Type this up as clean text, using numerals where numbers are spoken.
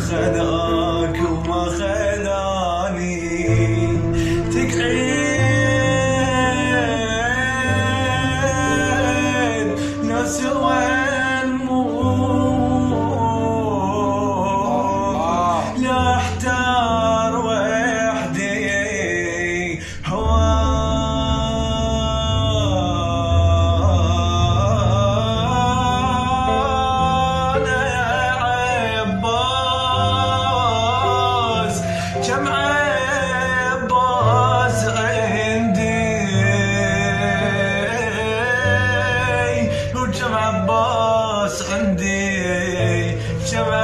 خذاك وما خذاني تقعد ناس وين موت لا احتار وحدي هوانا يا عباس جمع عباس عندي وجمع عباس عندي جمع